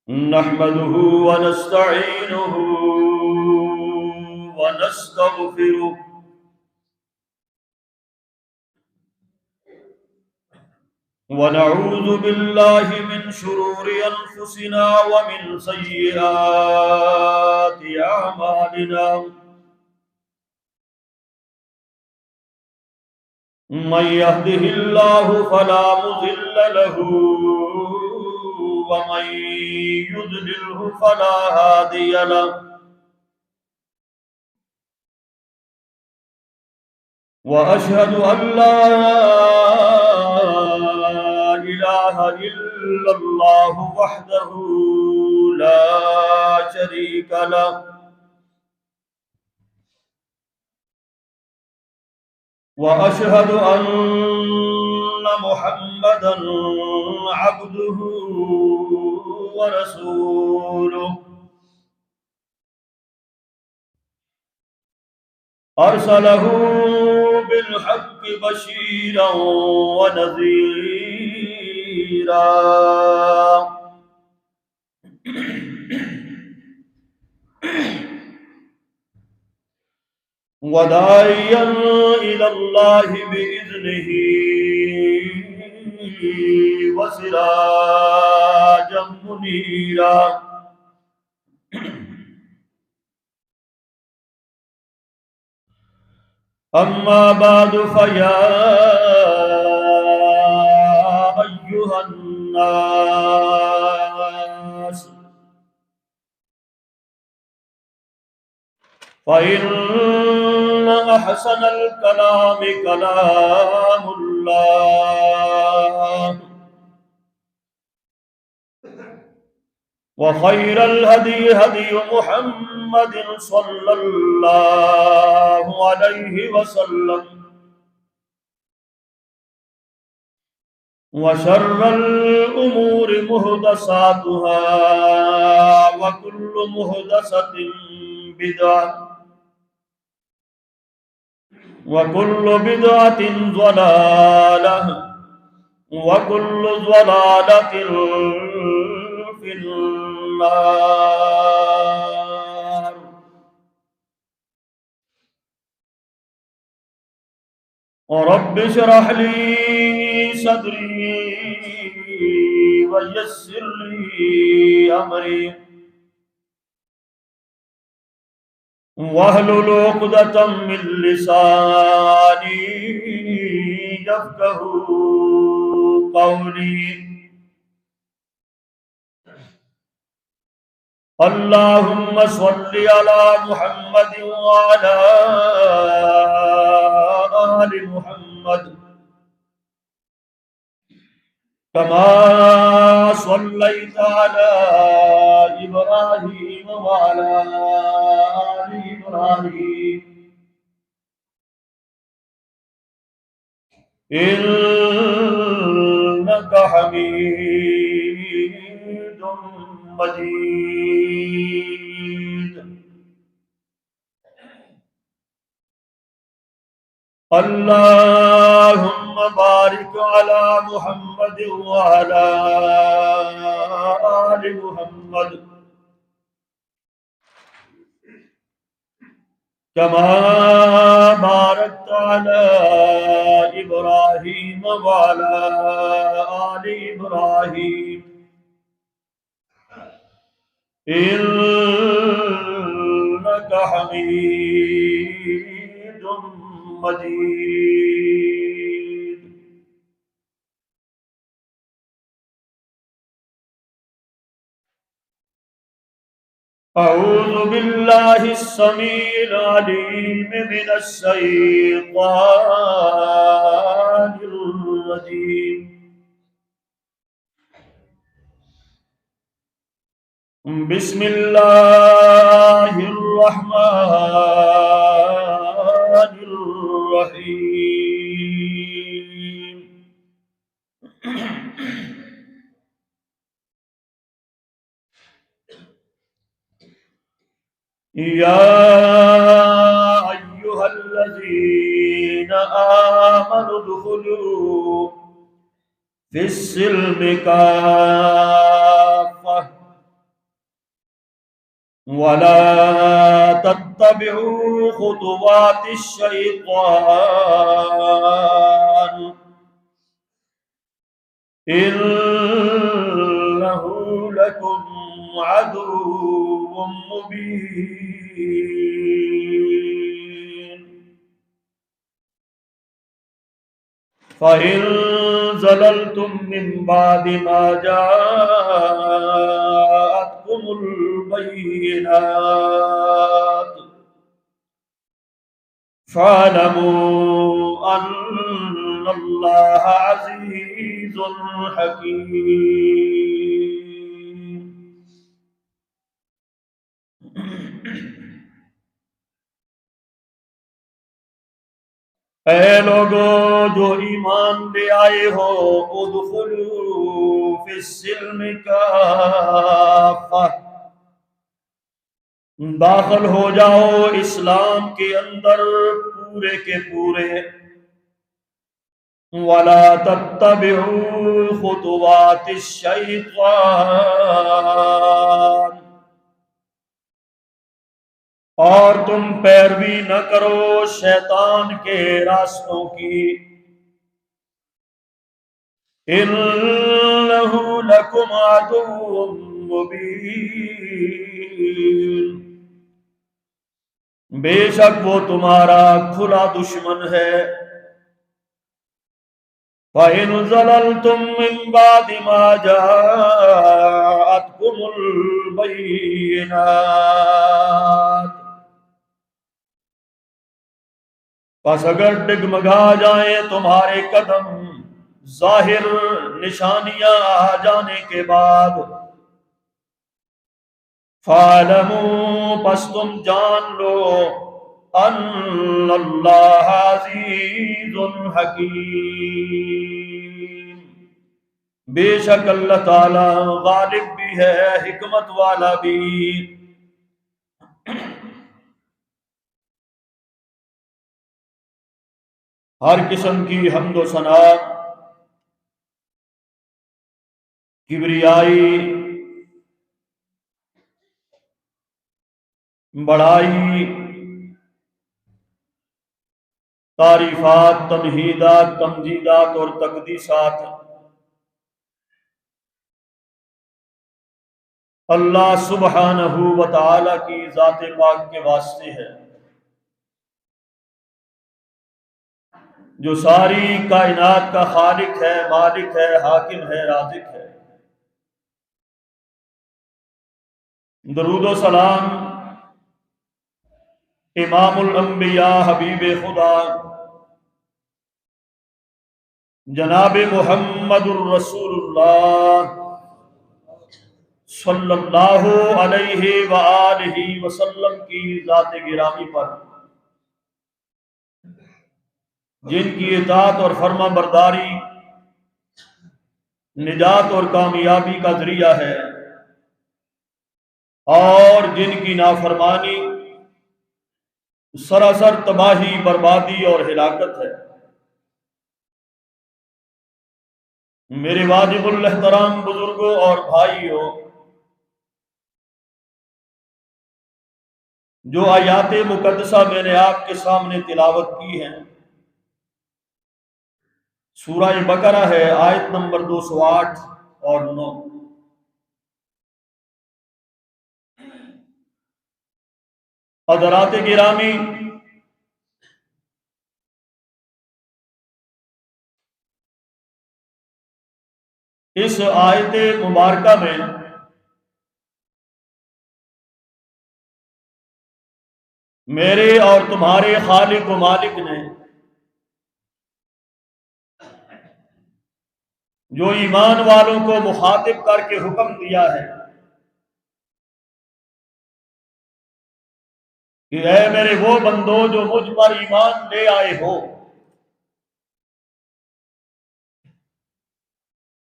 نحمده ونستعينه ونستغفره ونعوذ بالله من شرور أنفسنا ومن سيئات أعمالنا من يهده الله فلا مضل له ومن يضلله فلا هادي له وأشهد أن لا إله إلا الله وحده لا شريك له وأشهد أن محمدًا عبده ورسوله أرسله بالحق بشيرا ونذيرا وداعيا إلى الله بإذنه وسراجا منيرا أما بعد فيا أيها الناس فإن أحسن الكلام كلام الله وخير الهدي هدي محمد صلى الله عليه وسلم وشر الأمور محدثاتها وكل محدثة بدعة وكل بدعة ضلالة وكل ضلالة في النار رب اشرح لي صدري ويسر لي أمري واحلل عقدة من لساني يفقهوا قولي اللهم صل على محمد وعلى آل محمد كما صليت على إبراهيم وعلى آل إبراهيم إنك حميد مجيد اللهم بارك على محمد وعلى آل محمد كما باركت على إبراهيم وعلى آل إبراهيم إنك حميد مجيد أعوذ بالله السميع العليم من الشيطان الرجيم بسم الله الرحمن الرحيم يا أيها الذين آمنوا ادخلوا في السلم كافة ولا تتبعوا خطوات الشيطان إنه لكم عدو مبين فإن زللتم من بعد ما جاءتكم البينات فاعلموا أن الله عزيز حكيم. اے لوگو جو ایمان لے آئے ہو، ادخلوا فی السلم کافہ، داخل ہو جاؤ اسلام کے اندر پورے کے پورے. وَلَا تَتَّبِعُوا خُطُوَاتِ الشَّيْطَانِ، اور تم پیروی نہ کرو شیطان کے راستوں کی. إِنَّهُ لَكُمْ عَدُوٌّ مُّبِينٌ، بے شک وہ تمہارا کھلا دشمن ہے. فَإِنْ زَلَلْتُمْ مِنْ بَعْدِ مَا جَاءَتْكُمُ الْبَيِّنَاتُ، پس اگر ڈگمگا جائیں تمہارے قدم ظاہر نشانیاں آ جانے کے بعد، فَاعْلَمُوا، پس تم جان لو، ان اللہ عزیز حکیم، بے شک اللہ تعالی غالب بھی ہے، حکمت والا بھی. ہر قسم کی حمد و ثنا، کبریائی، بڑائی، تعریفات، تمہیدات، تمجیدات اور تقدیسات اللہ سبحانہ و تعالی کی ذات پاک کے واسطے ہے، جو ساری کائنات کا خالق ہے، مالک ہے، حاکم ہے، رازق ہے. درود و سلام امام الانبیاء، حبیب خدا، جناب محمد الرسول اللہ صلی اللہ علیہ وآلہ وسلم کی ذات گرامی پر، جن کی اطاعت اور فرما برداری نجات اور کامیابی کا ذریعہ ہے، اور جن کی نافرمانی سراسر تباہی، بربادی اور ہلاکت ہے. میرے واجب الاحترام بزرگوں اور بھائیوں، جو آیات مقدسہ میں نے آپ کے سامنے تلاوت کی ہیں، سورہ بقرہ ہے، آیت نمبر 208 اور 9. حضرات گرامی، اس آیت مبارکہ میں میرے اور تمہارے خالق و مالک نے جو ایمان والوں کو مخاطب کر کے حکم دیا ہے کہ اے میرے وہ بندو جو مجھ پر ایمان لے آئے ہو،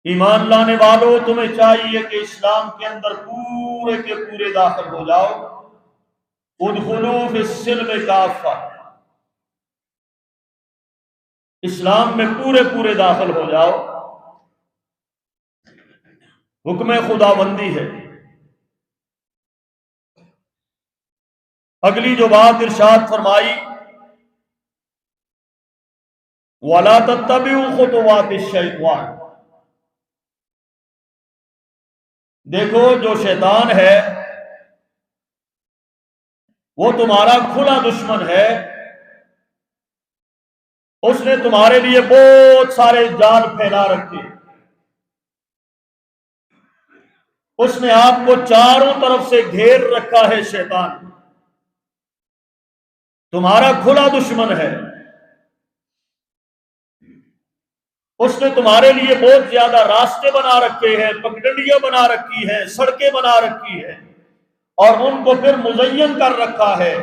ایمان لانے والوں، تمہیں چاہیے کہ اسلام کے اندر پورے کے پورے داخل ہو جاؤ. ادخلوا فی السلم کافہ، اسلام میں پورے پورے داخل ہو جاؤ. حکم خداوندی ہے. اگلی جو بات ارشاد فرمائی، وَلَا تَتَّبِعُوا خُطُوَاتِ الشَّيْطَانِ، دیکھو جو شیطان ہے وہ تمہارا کھلا دشمن ہے، اس نے تمہارے لیے بہت سارے جال پھیلا رکھے، اس نے آپ کو چاروں طرف سے گھیر رکھا ہے۔ شیطان تمہارا کھلا دشمن ہے، اس نے تمہارے لیے بہت زیادہ راستے بنا رکھے ہیں، پگڈنڈیاں بنا رکھی ہیں، سڑکیں بنا رکھی ہیں، اور ان کو پھر مزین کر رکھا ہے۔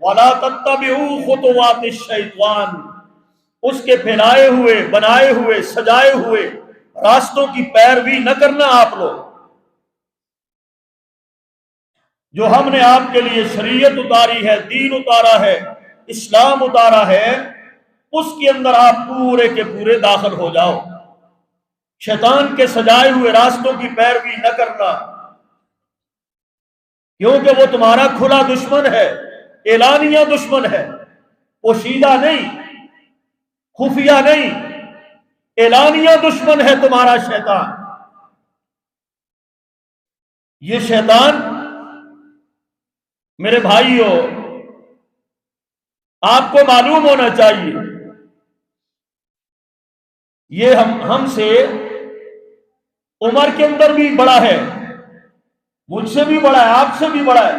وَلَا تَتَّبِعُوا خُطُوَاتِ الشَّيْطَانِ، اس کے پھیلائے ہوئے، بنائے ہوئے، سجائے ہوئے راستوں کی پیروی نہ کرنا۔ آپ لوگ جو ہم نے آپ کے لیے شریعت اتاری ہے، دین اتارا ہے، اسلام اتارا ہے، اس کے اندر آپ پورے کے پورے داخل ہو جاؤ۔ شیطان کے سجائے ہوئے راستوں کی پیروی نہ کرنا، کیونکہ وہ تمہارا کھلا دشمن ہے، اعلانیہ دشمن ہے، پوشیدہ نہیں، خفیہ نہیں، اعلانیہ دشمن ہے تمہارا شیطان۔ یہ شیطان میرے بھائیوں آپ کو معلوم ہونا چاہیے، یہ ہم سے عمر کے اندر بھی بڑا ہے، مجھ سے بھی بڑا ہے، آپ سے بھی بڑا ہے،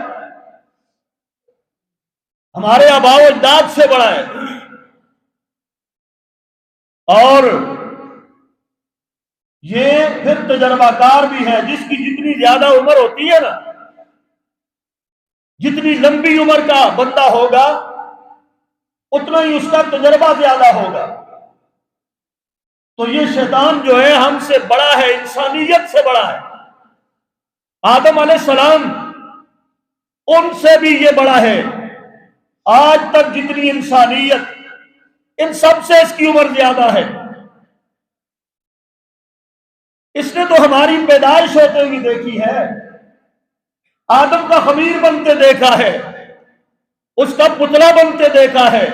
ہمارے آباء و اجداد سے بڑا ہے، اور یہ پھر تجربہ کار بھی ہے۔ جس کی جتنی زیادہ عمر ہوتی ہے نا، جتنی لمبی عمر کا بندہ ہوگا اتنا ہی اس کا تجربہ زیادہ ہوگا۔ تو یہ شیطان جو ہے ہم سے بڑا ہے، انسانیت سے بڑا ہے۔ آدم علیہ السلام ان سے بھی یہ بڑا ہے۔ آج تک جتنی انسانیت، ان سب سے اس کی عمر زیادہ ہے۔ اس نے تو ہماری پیدائش ہوتے ہوئی دیکھی ہے، آدم کا خمیر بنتے دیکھا ہے، اس کا پتلا بنتے دیکھا ہے،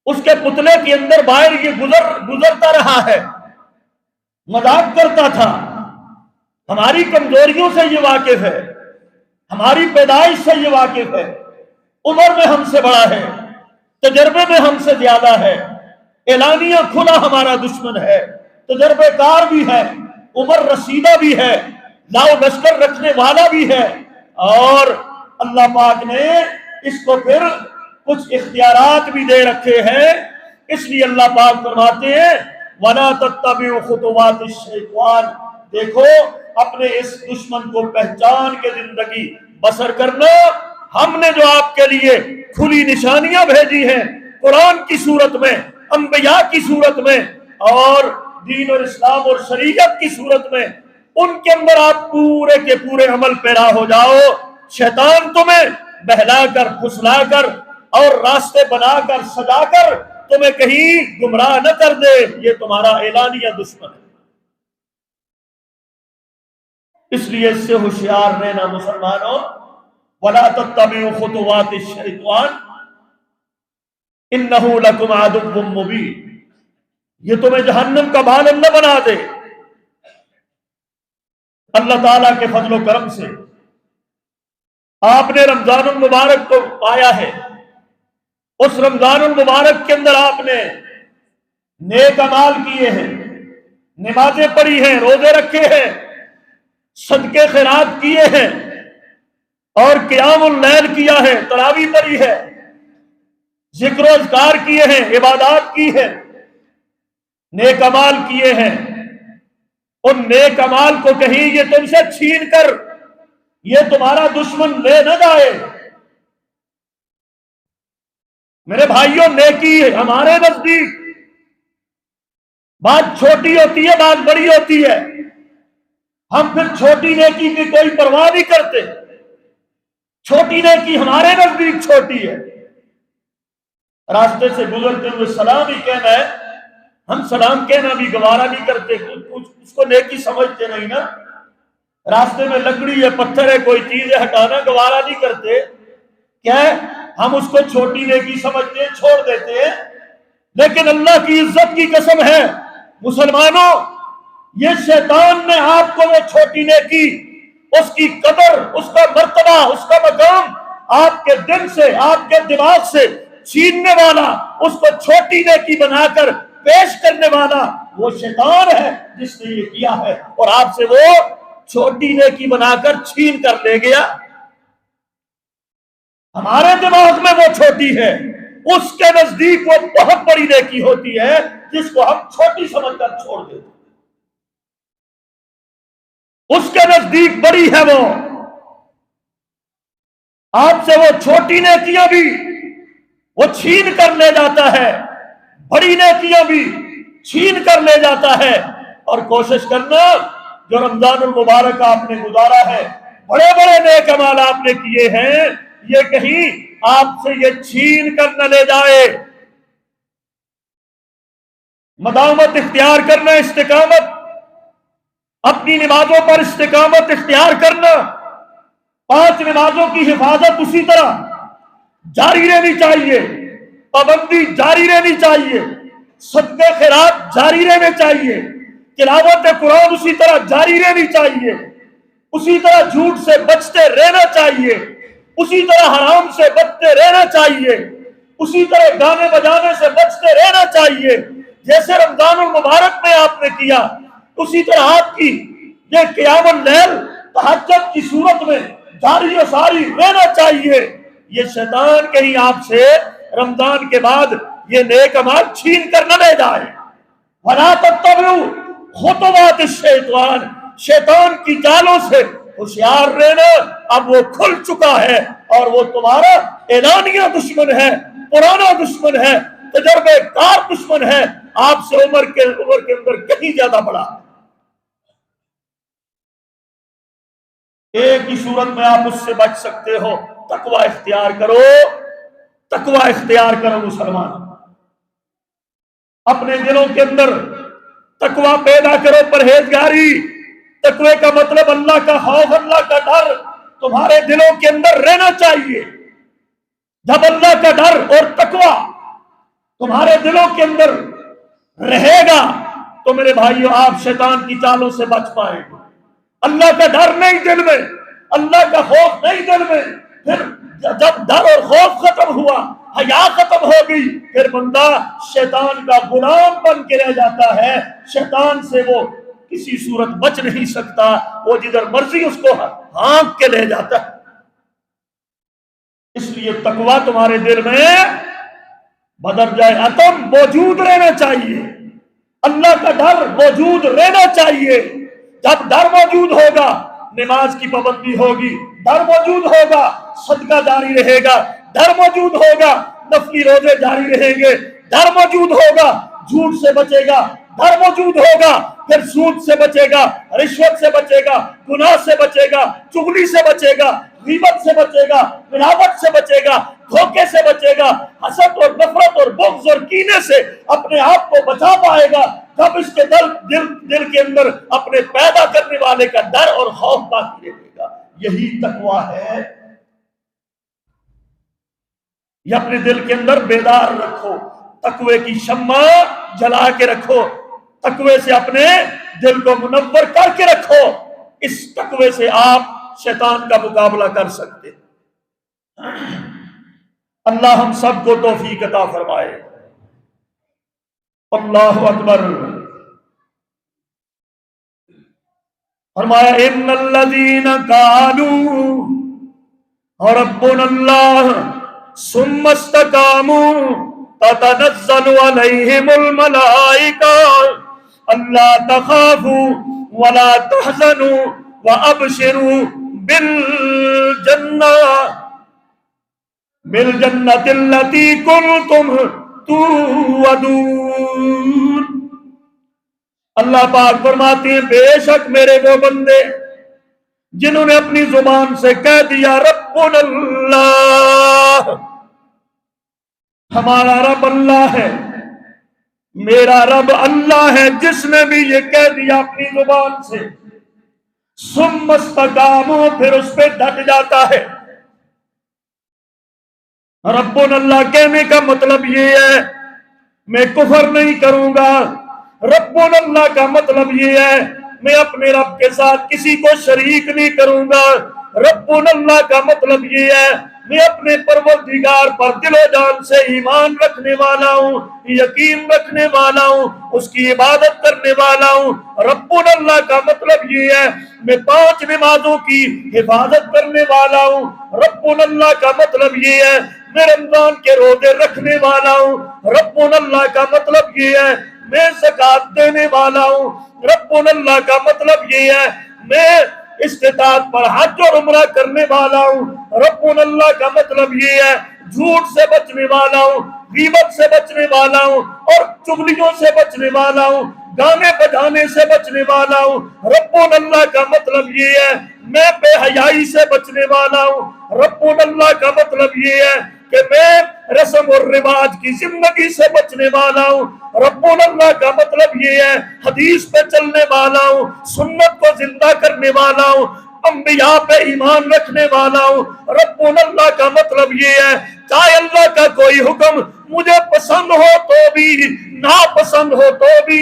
اس کے پتلے کے اندر باہر یہ گزرتا رہا ہے، مذاق کرتا تھا۔ ہماری کمزوریوں سے یہ واقف ہے، ہماری پیدائش سے یہ واقف ہے، عمر میں ہم سے بڑا ہے، تجربے میں ہم سے زیادہ ہے، اعلانیہ کھلا ہمارا دشمن ہے، تجربے کار بھی ہے، عمر رسیدہ بھی ہے، لاؤ لشکر رکھنے والا بھی ہے، اور اللہ پاک نے اس کو پھر کچھ اختیارات بھی دے رکھے ہیں۔ اس لیے اللہ پاک فرماتے ہیں وَلَا تَتَّبِعُوا خُطُوَاتِ الشَّيْطَانِ، دیکھو اپنے اس دشمن کو پہچان کے زندگی بسر کرنا۔ ہم نے جو آپ کے لیے کھلی نشانیاں بھیجی ہیں، قرآن کی صورت میں، انبیاء کی صورت میں، اور دین اور اسلام اور شریعت کی صورت میں، ان کے اندر آپ پورے کے پورے عمل پیرا ہو جاؤ۔ شیطان تمہیں بہلا کر، پھسلا کر، اور راستے بنا کر، سجا کر تمہیں کہیں گمراہ نہ کر دے، یہ تمہارا اعلانیہ دشمن ہے۔ اس لیے اس سے ہوشیار رہنا مسلمانوں۔ وَلَا تَتَّبِعُوا خُطُوَاتِ الشَّيْطَانِ إِنَّهُ لَكُمْ عَدُوٌّ مُّبِينٌ، یہ تمہیں جہنم کا بھالن نہ بنا دے۔ اللہ تعالیٰ کے فضل و کرم سے آپ نے رمضان المبارک کو پایا ہے۔ اس رمضان المبارک کے اندر آپ نے نیک اعمال کیے ہیں، نمازیں پڑھی ہیں، روزے رکھے ہیں، صدقے خیرات کیے ہیں، اور قیام اللیل کیا ہے، تراویح پڑھی ہے، ذکر و اذکار کیے ہیں، عبادات کی ہے، نیک اعمال کیے ہیں۔ ان نیک اعمال کو کہیں یہ تم سے چھین کر یہ تمہارا دشمن لے نہ جائے۔ میرے بھائیوں، نیکی ہمارے نزدیک بات چھوٹی ہوتی ہے، بات بڑی ہوتی ہے۔ ہم پھر چھوٹی نیکی کی کوئی پرواہ نہیں کرتے، چھوٹی نیکی ہمارے نزدیک چھوٹی ہے۔ راستے سے گزرتے ہوئے سلام ہی کہنا ہے، ہم سلام کہنا بھی گوارا نہیں کرتے، اس کو نیکی سمجھتے نہیں نا۔ راستے میں لکڑی ہے، پتھر ہے، کوئی چیز ہے، ہٹانا گوارا نہیں کرتے۔ کیا ہے؟ ہم اس کو چھوٹی نیکی سمجھتے ہیں، چھوڑ دیتے ہیں، لیکن اللہ کی عزت کی قسم ہے مسلمانوں، یہ شیطان نے آپ کو وہ چھوٹی نیکی، اس کی قدر، اس کا مرتبہ، اس کا مقام آپ کے دل سے، آپ کے دماغ سے چھیننے والا، اس کو چھوٹی نیکی بنا کر پیش کرنے والا وہ شیطان ہے جس نے یہ کیا ہے، اور آپ سے وہ چھوٹی نیکی بنا کر چھین کر لے گیا۔ ہمارے دماغ میں وہ چھوٹی ہے، اس کے نزدیک وہ بہت بڑی نیکی ہوتی ہے جس کو ہم چھوٹی سمجھ کر چھوڑ دیتے ہیں۔ اس کے نزدیک بڑی ہے وہ، آپ سے وہ چھوٹی نیکیاں بھی وہ چھین کر لے جاتا ہے، بڑی نیکیاں بھی چھین کر لے جاتا ہے۔ اور کوشش کرنا، جو رمضان المبارک آپ نے گزارا ہے، بڑے بڑے نیک اعمال آپ نے کیے ہیں، یہ کہیں آپ سے یہ چھین کر نہ لے جائے۔ مداومت اختیار کرنا، استقامت، اپنی نمازوں پر استقامت اختیار کرنا، 5 نمازوں کی حفاظت اسی طرح جاری رہنی چاہیے، پابندی جاری رہنی چاہیے، صدقے خیرات جاری رہنے چاہیے، تلاوت قرآن اسی طرح جاری رہنی چاہیے، اسی طرح جھوٹ سے بچتے رہنا چاہیے، اسی طرح حرام سے بچتے رہنا چاہیے، اسی طرح گانے بجانے سے بچتے رہنا چاہیے۔ جیسے رمضان المبارک میں آپ نے کیا، اسی طرح آپ کی یہ قیام اللیل تہجد کی صورت میں جاری و ساری رہنا چاہیے۔ یہ شیطان کہیں آپ سے رمضان کے بعد یہ نیک اعمال چھین کر نہ لے جائے۔ وَلَا تَتَّبِعُوا خُطُوَاتِ الشَّيْطَانِ، شیطان کی چالوں سے ہوشیار رہنا۔ اب وہ کھل چکا ہے اور وہ تمہارا اعلانیہ دشمن ہے، پرانا دشمن ہے، تجربے کار دشمن ہے، آپ سے عمر کے اندر کہیں زیادہ بڑا۔ ایک ہی صورت میں آپ اس سے بچ سکتے ہو، تقوی اختیار کرو، تقوی اختیار کرو مسلمان، اپنے دلوں کے اندر تقوی پیدا کرو، پرہیزگاری۔ تقوی کا مطلب اللہ کا خوف، اللہ کا ڈر تمہارے دلوں کے اندر رہنا چاہیے۔ جب اللہ کا ڈر اور تقوی تمہارے دلوں کے اندر رہے گا تو میرے بھائیو آپ شیطان کی چالوں سے بچ پائیں گے۔ اللہ کا ڈر نہیں دل میں، اللہ کا خوف نہیں دل میں، پھر جب ڈر اور خوف ختم ہوا، حیا ختم ہو گئی، پھر بندہ شیطان کا غلام بن کے رہ جاتا ہے۔ شیطان سے وہ کسی صورت بچ نہیں سکتا، وہ جدھر مرضی اس کو ہانک کے لے جاتا ہے۔ اس لیے تقوی تمہارے دل میں بدرجہ عتم موجود رہنا چاہیے، اللہ کا ڈر موجود رہنا چاہیے۔ جب ڈر موجود ہوگا نماز کی پابندی ہوگی، ڈر موجود ہوگا صدقہ جاری رہے گا، ڈر موجود ہوگا نفلی روزے جاری رہیں گے، ڈر موجود ہوگا جھوٹ سے بچے گا، ڈر موجود ہوگا پھر سود سے بچے گا، رشوت سے بچے گا، گناہ سے بچے گا، چغلی سے بچے گا، غیبت سے بچے گا، ملاوٹ سے بچے گا، دھوکے سے بچے گا، حسد اور نفرت اور بغض اور کینے سے اپنے آپ کو بچا پائے گا جب اس کے دل کے اندر اپنے پیدا کرنے والے کا ڈر اور خوف باقی رہے گا۔ یہی تقوی ہے۔ یہ اپنے دل کے اندر بیدار رکھو، تقوی کی شمع جلا کے رکھو، تقوی سے اپنے دل کو منور کر کے رکھو۔ اس تقوی سے آپ شیطان کا مقابلہ کر سکتے۔ اللہ ہم سب کو توفیق عطا فرمائے۔ اللہ اکبر۔ فرمایا ان الذین قالوا ربنا اللہ ثم استقاموا تتنزل علیہم الملائکہ الا تخافوا ولا تحزنوا وابشروا بالجنة التي كنتم توعدون۔ اللہ پاک فرماتے ہیں بے شک میرے وہ بندے جنہوں نے اپنی زبان سے کہہ دیا ربنا اللہ، ہمارا رب اللہ ہے، میرا رب اللہ ہے، جس نے بھی یہ کہہ دیا اپنی زبان سے، ثم استقاموا، پھر اس پہ ڈٹ جاتا ہے، ربنا اللہ کہنے کا مطلب یہ ہے میں کفر نہیں کروں گا. ربنا اللہ کا مطلب یہ ہے میں اپنے رب کے ساتھ کسی کو شریک نہیں کروں گا. ربنا اللہ کا مطلب یہ ہے میں اپنے پروردگار پر دل و جان سے ایمان رکھنے والا ہوں, یقین رکھنے والا ہوں, اس کی عبادت کرنے والا ہوں. ربنا اللہ کا مطلب یہ ہے میں 5 نمازوں کی حفاظت کرنے والا ہوں. ربنا اللہ کا مطلب یہ ہے میں رمضان کے روزے رکھنے والا ہوں. ربنا اللہ کا مطلب یہ ہے میں زکات دینے والا ہوں. ربنا اللہ کا مطلب یہ ہے میں استطاعت پر حج اور عمرہ کرنے والا ہوں. ربنا اللہ کا مطلب یہ ہے جھوٹ سے بچنے والا ہوں, غیبت سے بچنے والا ہوں, اور چغلیوں سے بچنے والا ہوں, گانے بجانے سے بچنے والا ہوں. ربنا اللہ کا مطلب یہ ہے میں بے حیائی سے بچنے والا ہوں. ربنا اللہ کا مطلب یہ ہے کہ میں رسم اور رواج کی زندگی سے بچنے والا ہوں. ربنا اللہ کا مطلب یہ ہے حدیث پہ چلنے والا ہوں, سنت کو زندہ کرنے والا ہوں, انبیاء پہ ایمان رکھنے والا ہوں. ربنا اللہ کا مطلب یہ ہے چاہے اللہ کا کوئی حکم مجھے پسند ہو تو بھی ناپسند ہو تو بھی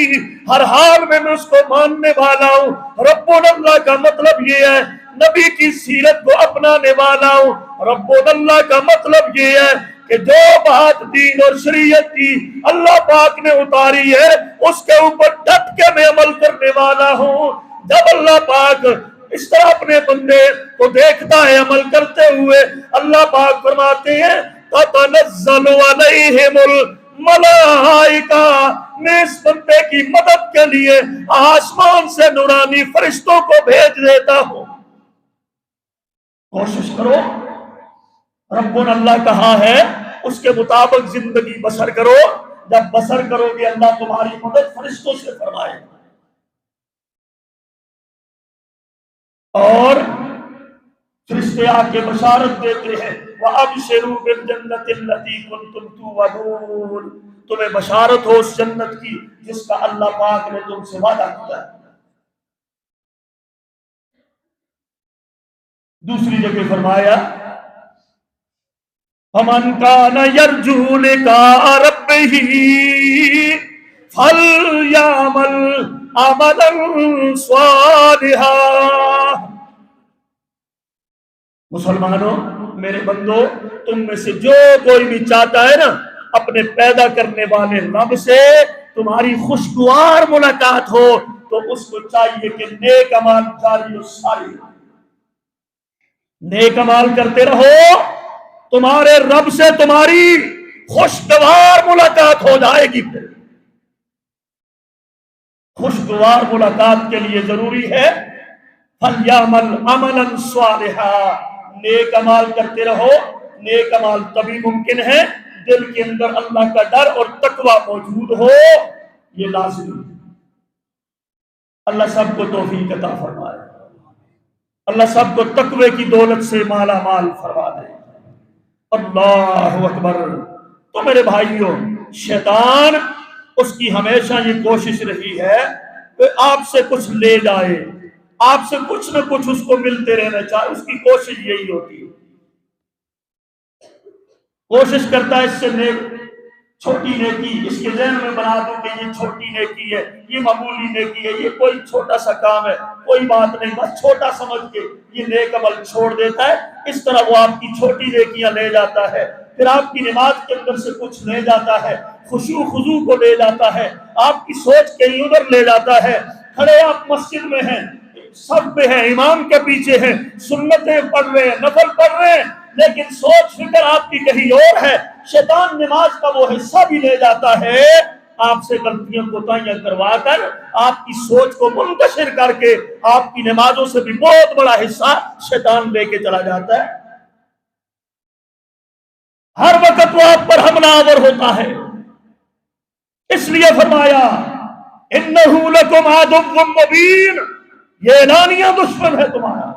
ہر حال میں اس کو ماننے والا ہوں. ربنا اللہ کا مطلب یہ ہے نبی کی سیرت کو اپنانے والا ہوں. ربنا اللہ کا مطلب یہ ہے کہ جو بات دین اور شریعت کی اللہ پاک نے اتاری ہے اس کے اوپر ڈٹ کے میں عمل کرنے والا ہوں. جب اللہ پاک اس طرح اپنے بندے کو دیکھتا ہے عمل کرتے ہوئے, اللہ پاک فرماتے ہیں تتنزل علیہم الملائکہ, میں اس بندے کی مدد کے لیے آسمان سے نورانی فرشتوں کو بھیج دیتا ہوں. کوشش کرو ربنا اللہ کہا ہے اس کے مطابق زندگی بسر کرو. جب بسر کرو گے اللہ تمہاری مدد فرشتوں سے فرمائے گا. اور فرشتے آ کے بشارت دیتے ہیں وَأَبْشِرُوا بِالْجَنَّةِ الَّتِي كُنْتُمْ تُوعَدُونَ, تمہیں بشارت ہو اس جنت کی جس کا اللہ پاک نے تم سے وعدہ کیا. دوسری جگہ فرمایا فَمَنْ كَانَ يَرْجُو لِقَاءَ رَبِّهِ فَلْيَعْمَلْ عَمَلًا صَالِحًا. مسلمانوں, میرے بندو, تم میں سے جو کوئی بھی چاہتا ہے نا اپنے پیدا کرنے والے رب سے تمہاری خوشگوار ملاقات ہو تو اس کو چاہیے کہ نیک اعمال جاری و ساری, نیک اعمال کرتے رہو, تمہارے رب سے تمہاری خوشگوار ملاقات ہو جائے گی. پھر خوشگوار ملاقات کے لیے ضروری ہے فَلْيَعْمَلْ عَمَلًا صَالِحًا, نیک اعمال کرتے رہو. نیک اعمال تبھی ممکن ہے دل کے اندر اللہ کا ڈر اور تقوی موجود ہو, یہ لازمی ہے. اللہ سب کو توفیق عطا فرمائے, اللہ سب کو تقوی کی دولت سے مالا مال فرما دے. اللہ اکبر. تو میرے بھائیوں, شیطان اس کی ہمیشہ یہ کوشش رہی ہے کہ آپ سے کچھ لے جائے, آپ سے کچھ نہ کچھ اس کو ملتے رہنا چاہے, اس کی کوشش یہی ہوتی ہے. کوشش کرتا ہے اس سے چھوٹی نیکی اس کے ذہن میں بنا دوں کہ یہ چھوٹی نیکی ہے, یہ معمولی نیکی ہے, یہ کوئی چھوٹا سا کام ہے, کوئی بات نہیں, بس چھوٹا سمجھ کے یہ نیک عمل چھوڑ دیتا ہے. اس طرح وہ آپ کی چھوٹی نیکیاں لے جاتا ہے, پھر آپ کی نماز کے اندر سے کچھ لے جاتا ہے, خشوع خضوع کو لے جاتا ہے, آپ کی سوچ کہیں ادھر لے جاتا ہے. کھڑے آپ مسجد میں ہیں, سب پہ ہیں, امام کے پیچھے ہیں, سنتیں پڑھ رہے ہیں, نفل پڑھ رہے ہیں, لیکن سوچ فکر آپ کی کہیں اور ہے. شیطان نماز کا وہ حصہ بھی لے جاتا ہے, آپ سے غلطیاں کوتاہیاں کروا کر آپ کی سوچ کو منتشر کر کے آپ کی نمازوں سے بھی بہت بڑا حصہ شیطان لے کے چلا جاتا ہے. ہر وقت وہ آپ پر حملہ آور ہوتا ہے. اس لیے فرمایا انہ لکم عدو مبین, یہ اعلانیہ دشمن ہے تمہارا,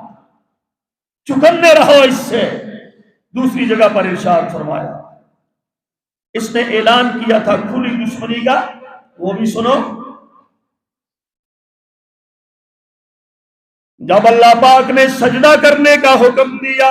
چکنے رہو اس سے. دوسری جگہ پر ارشاد فرمایا اس نے اعلان کیا تھا کھلی دشمنی کا, وہ بھی سنو. جب اللہ پاک نے سجدہ کرنے کا حکم دیا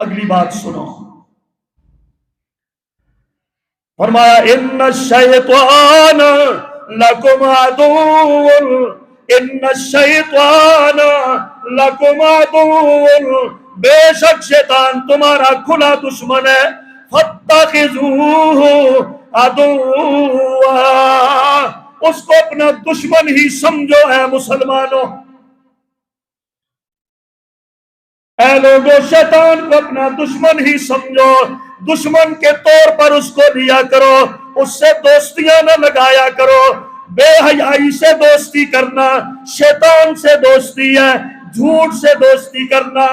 اگلی بات سنو، فرمایا ان الشیطان لکم عدو، ان الشیطان لکم عدو، بے شک شیطان تمہارا کھلا دشمن ہے، فاتخذوہ عدوا، اس کو اپنا دشمن ہی سمجھو اے مسلمانوں، اے لوگوں شیطان کو اپنا دشمن ہی سمجھو، دشمن کے طور پر اس کو لیا کرو، اس سے دوستیاں نہ لگایا کرو، بے حیائی سے دوستی کرنا شیطان سے دوستی ہے، جھوٹ سے دوستی کرنا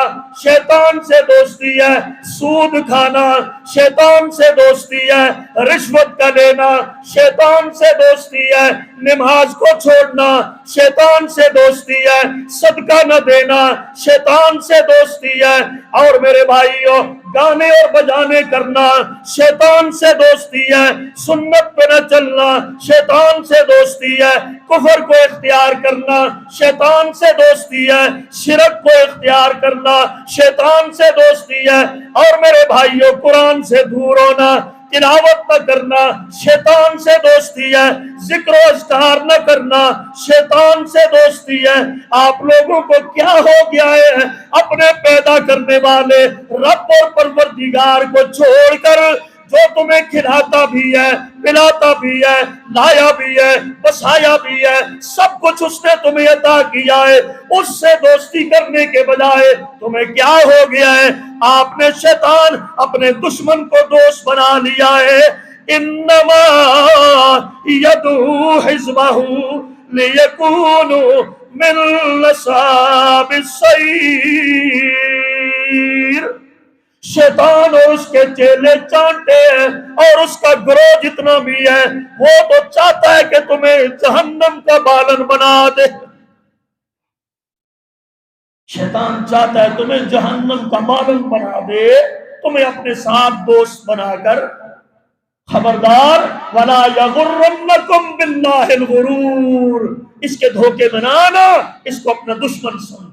شیطان سے دوستی ہے، سود کھانا شیطان سے دوستی ہے، رشوت کا لینا شیطان سے دوستی ہے، نماز کو چھوڑنا شیطان سے دوستی ہے، صدقہ نہ دینا شیطان سے دوستی ہے، اور میرے بھائیوں گانے اور بجانے کرنا شیطان سے دوستی ہے، سنت پہ نہ چلنا شیطان سے دوستی ہے، کفر کو اختیار کرنا شیطان سے دوستی ہے، شرک کو اختیار کرنا شیطان سے دوستی ہے، اور میرے بھائیوں قرآن سے دور ہونا، تلاوت نہ کرنا شیطان سے دوستی ہے، ذکر و اذکار نہ کرنا شیطان سے دوستی ہے۔ آپ لوگوں کو کیا ہو گیا ہے؟ اپنے پیدا کرنے والے رب اور پروردگار کو چھوڑ کر، جو تمہیں کھلاتا بھی ہے پلاتا بھی ہے لایا بھی ہے بسایا بھی ہے، سب کچھ اس نے تمہیں عطا کیا ہے، اس سے دوستی کرنے کے بجائے تمہیں کیا ہو گیا ہے؟ آپ نے شیطان اپنے دشمن کو دوست بنا لیا ہے۔ انما یدعو حزبہ لیکونوا من اصحاب السعیر، شیطان اور اس کے چیلے چانٹے ہیں، اور اس کا گروہ جتنا بھی ہے وہ تو چاہتا ہے کہ تمہیں جہنم کا بالن بنا دے، شیطان چاہتا ہے تمہیں جہنم کا بالن بنا دے، تمہیں اپنے ساتھ دوست بنا کر، خبردار وَلَا يَغُرَّنَّكُمْ بِاللَّهِ الْغُرُورُ، اس کے دھوکے میں نہ آنا، اس کو اپنا دشمن سمجھو۔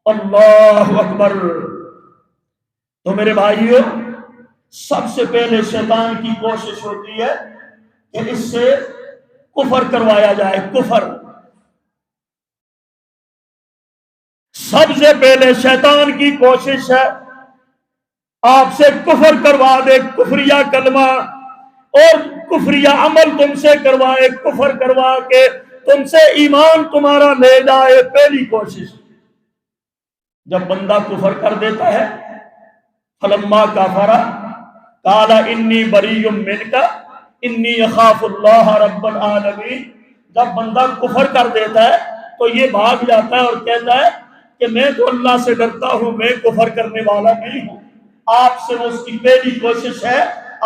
اللہ اکبر۔ تو میرے بھائیوں سب سے پہلے شیطان کی کوشش ہوتی ہے کہ اس سے کفر کروایا جائے، کفر سب سے پہلے شیطان کی کوشش ہے آپ سے کفر کروا دے، کفریہ کلمہ اور کفریہ عمل تم سے کروائے، کفر کروا کے تم سے ایمان تمہارا لے جائے، پہلی کوشش۔ جب بندہ کفر کر دیتا ہے فلما کفر قال انی بریء منک انی اخاف اللہ رب العالمین، جب بندہ کفر کر دیتا ہے تو یہ بھاگ جاتا ہے اور کہتا ہے کہ میں تو اللہ سے ڈرتا ہوں، میں کفر کرنے والا نہیں ہوں۔ آپ سے اس کی پہلی کوشش ہے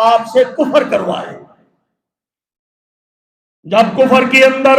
آپ سے کفر کروائے۔ جب کفر کے اندر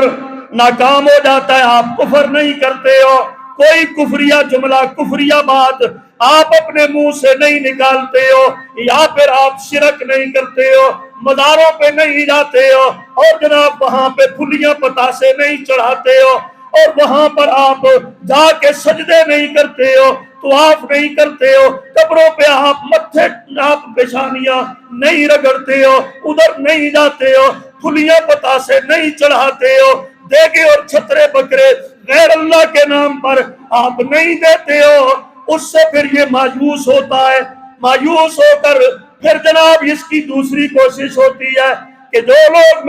ناکام ہو جاتا ہے، آپ کفر نہیں کرتے ہو، کوئی کفریہ جملہ کفریہ بات آپ اپنے منہ سے نہیں نکالتے ہو، یا پھر آپ شرک نہیں کرتے ہو، مزاروں پہ نہیں جاتے ہو، اور جناب وہاں پہ پھلیاں پتاسے نہیں چڑھاتے ہو، اور وہاں پر آپ جا کے سجدے نہیں کرتے ہو، طواف نہیں کرتے ہو، قبروں پہ آپ متھے آپ پیشانیاں نہیں رگڑتے ہو، ادھر نہیں جاتے ہو، پھلیاں پتاسے نہیں چڑھاتے ہو، دیگے اور چھترے بکرے غیر اللہ کے نام پر آپ نہیں دیتے ہو، اس سے پھر یہ مایوس ہوتا ہے، مایوس ہو کر پھر جناب اس کی دوسری کوشش ہوتی ہے کہ جو لوگ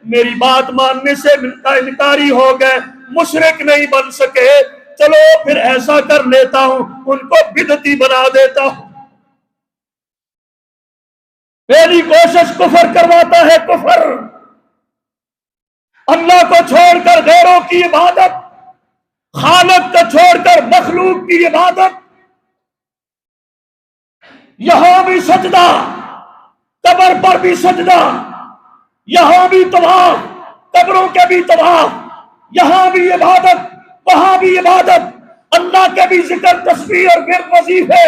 میری بات ماننے سے انکاری ہو گئے، مشرک نہیں بن سکے، چلو پھر ایسا کر لیتا ہوں ان کو بدعتی بنا دیتا ہوں۔ پہلی کوشش کفر کرواتا ہے، کفر، اللہ کو چھوڑ کر غیروں کی عبادت، خالق کو چھوڑ کر مخلوق کی عبادت، یہاں بھی سجدہ، قبر پر بھی سجدہ، یہاں بھی طواف، قبروں کے بھی طواف، یہاں بھی عبادت وہاں بھی عبادت، اللہ کے بھی ذکر تسبیح اور ورد وظیفے،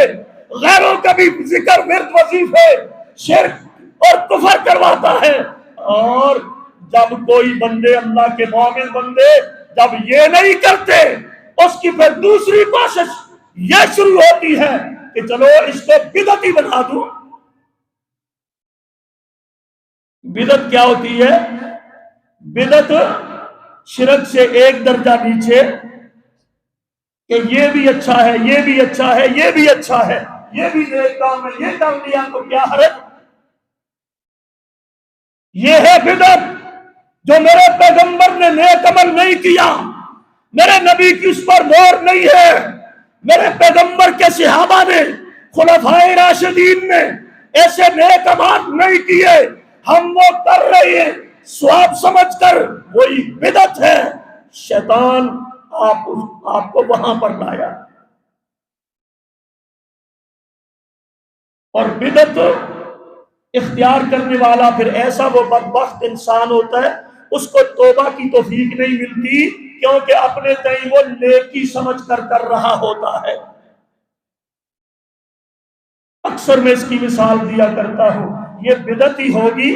غیروں کا بھی ذکر ورد وظیفے، شرک اور کفر کرواتا ہے۔ اور جب کوئی بندے اللہ کے مومن بندے جب یہ نہیں کرتے، اس کی پھر دوسری کوشش یہ شروع ہوتی ہے کہ چلو اس کو بدعتی بنا دوں. بدعت کیا ہوتی ہے؟ بدعت شرک سے ایک درجہ نیچے کہ یہ بھی اچھا ہے، یہ بھی اچھا ہے، یہ بھی اچھا ہے، یہ بھی نیک کام ہے، یہ کام لیا تو کیا حرج. یہ ہے بدعت. جو میرے پیغمبر نے نیک عمل نہیں کیا، میرے نبی کی اس پر مہر نہیں ہے، میرے پیغمبر کے صحابہ نے، خلفائے راشدین نے ایسے نیک عمل نہیں کیے، ہم وہ کر رہے ہیں ثواب سمجھ کر، وہی بدعت ہے. شیطان آپ کو وہاں پر لایا. اور بدعت اختیار کرنے والا پھر ایسا وہ بدبخت انسان ہوتا ہے، اس کو توبہ کی توفیق نہیں ملتی، کیونکہ اپنے تئیں وہ نیکی سمجھ کر رہا ہوتا ہے. اکثر میں اس کی مثال دیا کرتا ہوں. یہ بدعت ہی ہوگی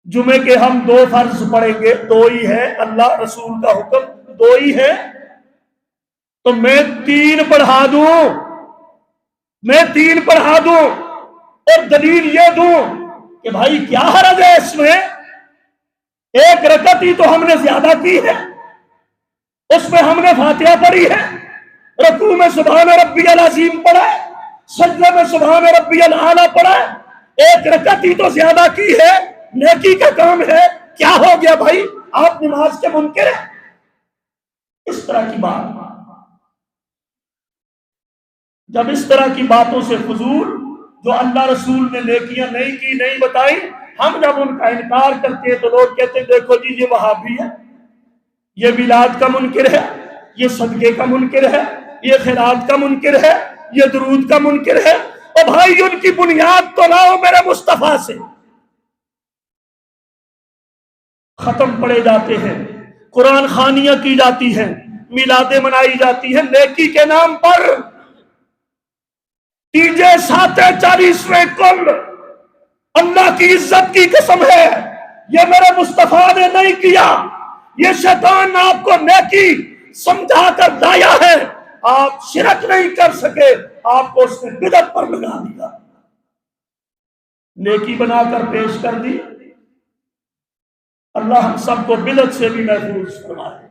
جمعے کے ہم 2 فرض پڑھیں گے، 2 ہی ہے، اللہ رسول کا حکم 2 ہی ہے، تو میں 3 پڑھا دوں، میں 3 پڑھا دوں اور دلیل یہ دوں کہ بھائی کیا حرج ہے اس میں، 1 رکعت ہی تو ہم نے زیادہ کی ہے، اس میں ہم نے فاتحہ پڑھی ہے، رکوع میں سبحان ربی العظیم پڑھا ہے، سجدے میں سبحان ربی الاعلیٰ پڑھا ہے، 1 رکعت ہی تو زیادہ کی ہے، نیکی کا کام ہے، کیا ہو گیا بھائی، آپ نماز کے منکر ہیں. اس طرح کی بات، جب اس طرح کی باتوں سے فضول جو اللہ رسول نے نیکیاں نہیں کی، نہیں بتائی، ہم جب ان کا انکار کرتے ہیں تو لوگ کہتے ہیں دیکھو جی یہ وہابی ہے، یہ میلاد کا منکر ہے، یہ صدقے کا منکر ہے، یہ خیرات کا منکر ہے، یہ درود کا منکر ہے. اور بھائی ان کی بنیاد تو لاؤ میرے مصطفیٰ سے. ختم پڑے جاتے ہیں، قرآن خوانیاں کی جاتی ہیں، میلادیں منائی جاتی ہیں نیکی کے نام پر. تیجے ساتے 40ویں کل، اللہ کی عزت کی قسم ہے یہ میرے مصطفیٰ نے نہیں کیا، یہ شیطان آپ کو نیکی سمجھا کر لایا ہے. آپ شرک نہیں کر سکے، آپ کو اس نے بدعت پر لگا دیا، نیکی بنا کر پیش کر دی. اللہ ہم سب کو بدعت سے بھی محفوظ فرمائے.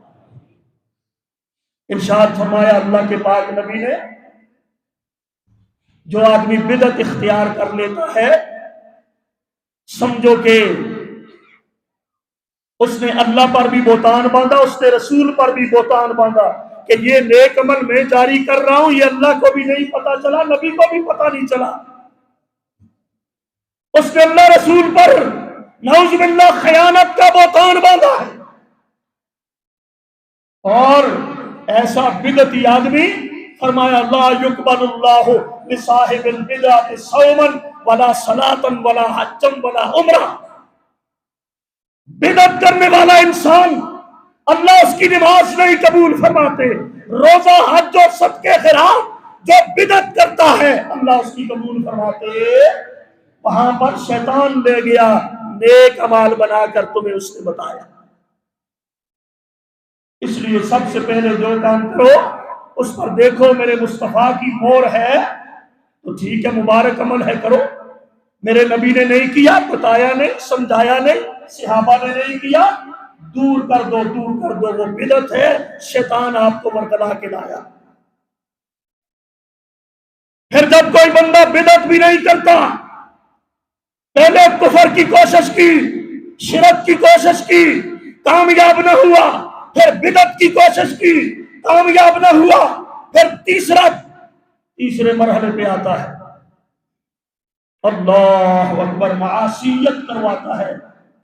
ارشاد فرمایا اللہ کے پاک نبی نے، جو آدمی بدعت اختیار کر لیتا ہے سمجھو کہ اس نے اللہ پر بھی بہتان باندھا، اس نے رسول پر بھی بہتان باندھا کہ یہ نیک عمل میں جاری کر رہا ہوں، یہ اللہ کو بھی نہیں پتا چلا، نبی کو بھی پتا نہیں چلا. اس نے اللہ رسول پر نعوذ باللہ خیانت کا بہتان باندھا ہے. اور ایسا بدعتی آدمی فرمایا لا یقبل اللہ لصاحب البدعۃ صوما ولا صلاۃ ولا حجا ولا عمرہ. بدعت کرنے والا انسان اللہ اس کی نماز نہیں قبول فرماتے، روزہ حج اور صدقے خیرات جو بدعت کرتا ہے اللہ اس کی قبول فرماتے. وہاں پر شیطان لے گیا نیک اعمال بنا کر تمہیں اس نے بتایا. اس لیے سب سے پہلے جو کام کرو اس پر دیکھو میرے مصطفیٰ کی مہر ہے تو ٹھیک ہے، مبارک عمل ہے، کرو. میرے نبی نے نہیں کیا، بتایا نہیں، سمجھایا نہیں، صحابہ نے نہیں کیا، دور کر دو، دور کر دو، وہ بدعت ہے، شیطان آپ کو ورگلا کے لایا. پھر جب کوئی بندہ بدعت بھی نہیں کرتا، پہلے کفر کی کوشش کی، شرک کی کوشش کی، کامیاب نہ ہوا، پھر بدعت کی کوشش کی، کامیاب نہ ہوا، پھر تیسرے مرحلے پہ آتا ہے اللہ اکبر، معاشیت کرواتا ہے،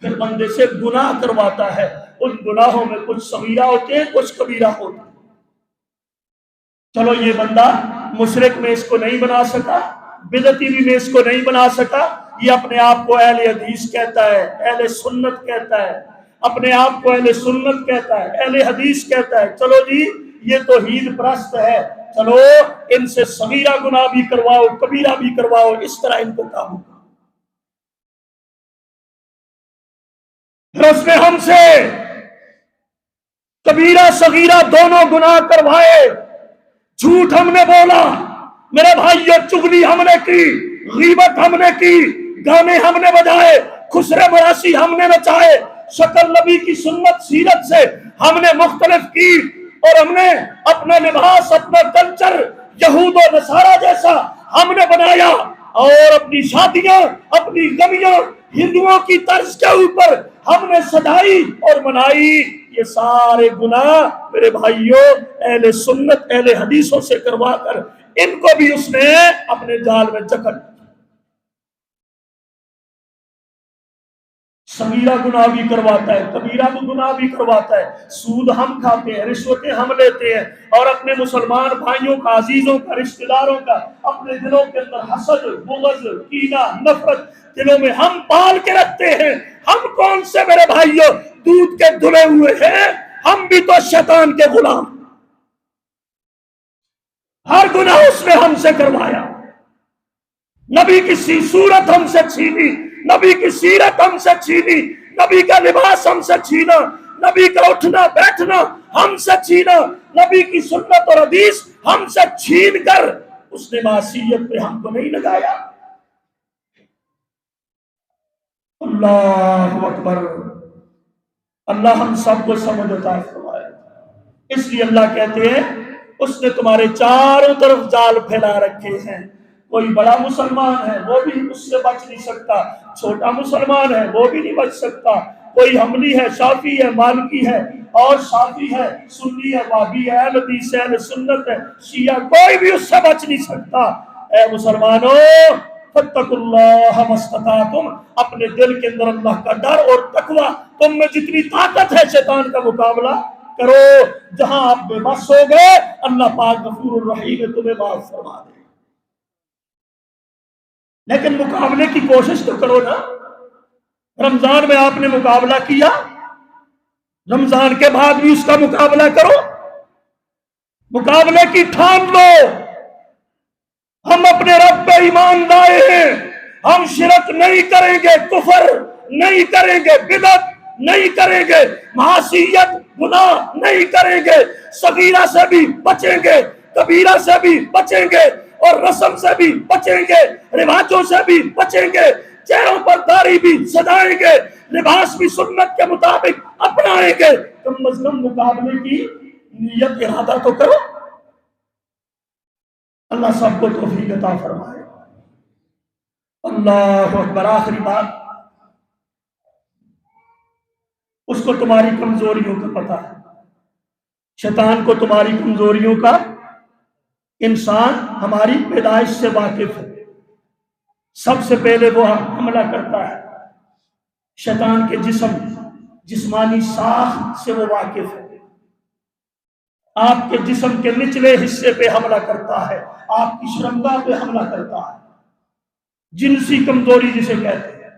پھر بندے سے گناہ کرواتا ہے. ان گناہوں میں کچھ صغیرہ ہوتے ہیں، کچھ کبیرہ ہوتے ہیں. چلو یہ بندہ مشرک میں اس کو نہیں بنا سکا، بدعتی بھی میں اس کو نہیں بنا سکا، یہ اپنے آپ کو اہل حدیث کہتا ہے، اہل سنت کہتا ہے، اپنے آپ کو اہل سنت کہتا ہے، اہل حدیث کہتا ہے. چلو جی یہ توحید پرست ہے، چلو ان سے صغیرہ گناہ بھی کرواؤ، کبیرہ بھی کرواؤ، اس طرح ان کو قابو کرو. پھر اس نے ہم سے کبیرہ صغیرہ دونوں گناہ کروائے، جھوٹ ہم نے بولا میرے بھائیوں، چغلی ہم نے کی، غیبت ہم نے کی، گانے ہم نے بجائے، خسرے مراسی ہم نے نچائے، شکل نبی کی سنت سیرت سے ہم نے مختلف کی، اور ہم نے اپنا لباس، اپنا کلچر یہود و نصارہ جیسا ہم نے بنایا، اور اپنی شادیاں، اپنی غمیاں ہندوؤں کی طرز کے اوپر ہم نے سجائی اور منائی۔ یہ سارے گناہ میرے بھائیوں اہل سنت اہل حدیثوں سے کروا کر ان کو بھی اس نے اپنے جال میں جکڑ۔ صغیرہ گناہ بھی کرواتا ہے، کبیرہ گناہ بھی کرواتا ہے، سود ہم کھاتے ہیں، رشوتیں ہم لیتے ہیں، اور اپنے مسلمان بھائیوں کا، عزیزوں کا، رشتہ داروں کا اپنے دلوں کے اندر حسد، بغض، کینہ، نفرت دلوں میں ہم پال کے رکھتے ہیں۔ ہم کون سے میرے بھائیوں دودھ کے دھلے ہوئے ہیں؟ ہم بھی تو شیطان کے غلام۔ ہر گناہ اس نے ہم سے کروایا، نبی کی صورت ہم سے چھینی، نبی کی سیرت ہم سے چھینی، نبی کا لباس ہم سے چھینا، نبی کا اٹھنا بیٹھنا ہم سے چھینا، نبی کی سنت اور حدیث ہم سے چھین کر اس نے معصیت پہ ہم کو نہیں لگایا۔ اللہ اکبر، اللہ ہم سب کو سمجھ عطا فرمائے۔ اس لیے اللہ کہتے ہیں اس نے تمہارے چاروں طرف جال پھیلا رکھے ہیں۔ کوئی بڑا مسلمان ہے وہ بھی اس سے بچ نہیں سکتا، چھوٹا مسلمان ہے وہ بھی نہیں بچ سکتا، کوئی حنبلی ہے، شافعی ہے، مالکی ہے، اور شافعی ہے، سنی ہے، وہابی ہے، اہل حدیث ہے، اہل سنت ہے، شیعہ، کوئی بھی اس سے بچ نہیں سکتا۔ اے مسلمانوں، فاتقوا اللہ ما استطعتم، اپنے دل کے اندر اللہ کا ڈر اور تقوی، تم میں جتنی طاقت ہے شیطان کا مقابلہ کرو۔ جہاں آپ بے بس ہو گئے اللہ پاک غفور الرحیم ہے، تمہیں معاف فرما دے، لیکن مقابلے کی کوشش تو کرو نا۔ رمضان میں آپ نے مقابلہ کیا، رمضان کے بعد بھی اس کا مقابلہ کرو، مقابلے کی ٹھان لو۔ ہم اپنے رب پہ ایمان لائے ہیں، ہم شرک نہیں کریں گے، کفر نہیں کریں گے، بدعت نہیں کریں گے، معصیت گناہ نہیں کریں گے، صغیرہ سے بھی بچیں گے، کبیرہ سے بھی بچیں گے، اور رسم سے بھی بچیں گے، رواجوں سے بھی بچیں گے، چہروں پر داڑھی بھی سجائیں گے، لباس بھی سنت کے مطابق اپنائیں گے۔ تم مظلوم مقابلے کی نیت ارادہ تو کرو۔ اللہ سب کو توفیق عطا فرمائے۔ اللہ اکبر۔ آخری بات، اس کو تمہاری کمزوریوں کا پتہ ہے، شیطان کو تمہاری کمزوریوں کا، انسان ہماری پیدائش سے واقف ہے، سب سے پہلے وہ حملہ کرتا ہے، شیطان کے جسمانی ساخت سے وہ واقف ہے، آپ کے جسم کے نچلے حصے پہ حملہ کرتا ہے، آپ کی شرمگاہ پہ حملہ کرتا ہے، جنسی کمزوری جسے کہتے ہیں۔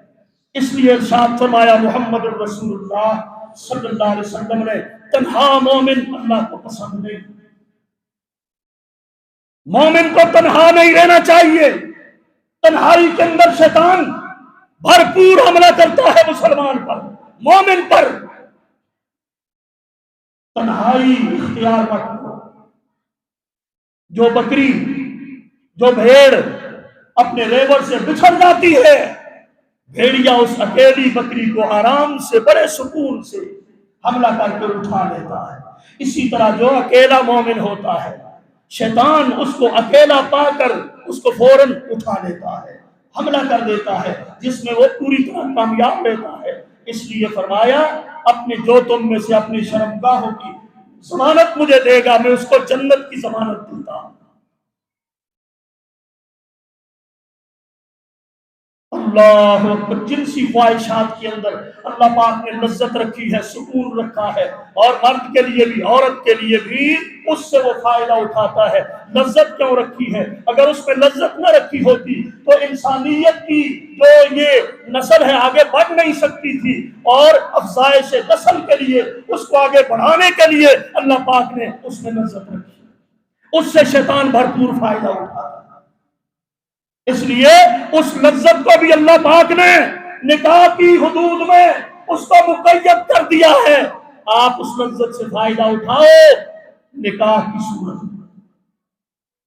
اس لیے ارشاد فرمایا محمد الرسول اللہ صلی اللہ علیہ وسلم نے، تنہا مومن اللہ کو پسند نہیں، مومن کو تنہا نہیں رہنا چاہیے۔ تنہائی کے اندر شیطان بھرپور حملہ کرتا ہے مسلمان پر، مومن پر۔ تنہائی اختیار مت کرو۔ جو بکری، جو بھیڑ اپنے ریوڑ سے بچھڑ جاتی ہے، بھیڑیا اس اکیلی بکری کو آرام سے بڑے سکون سے حملہ کر کے اٹھا لیتا ہے۔ اسی طرح جو اکیلا مومن ہوتا ہے، شیطان اس کو اکیلا پا کر اس کو فوراً اٹھا لیتا ہے، حملہ کر دیتا ہے، جس میں وہ پوری طرح کامیاب رہتا ہے۔ اس لیے فرمایا اپنے جو تم میں سے اپنی شرمگاہوں کی ضمانت مجھے دے گا، میں اس کو جنت کی ضمانت دیتا ہوں۔ اللہ اکبر۔ جنسی خواہشات کے اندر اللہ پاک نے لذت رکھی ہے، سکون رکھا ہے، اور مرد کے لیے بھی عورت کے لیے بھی اس سے وہ فائدہ اٹھاتا ہے۔ لذت کیوں رکھی ہے؟ اگر اس میں لذت نہ رکھی ہوتی تو انسانیت کی جو یہ نسل ہے آگے بڑھ نہیں سکتی تھی، اور افزائش نسل کے لیے، اس کو آگے بڑھانے کے لیے اللہ پاک نے اس میں لذت رکھی، اس سے شیطان بھرپور فائدہ اٹھاتا ہے۔ اس لیے اس لذت کو بھی اللہ پاک نے نکاح کی حدود میں اس کو مقید کر دیا ہے۔ آپ اس لذت سے فائدہ اٹھاؤ نکاح کی صورت میں۔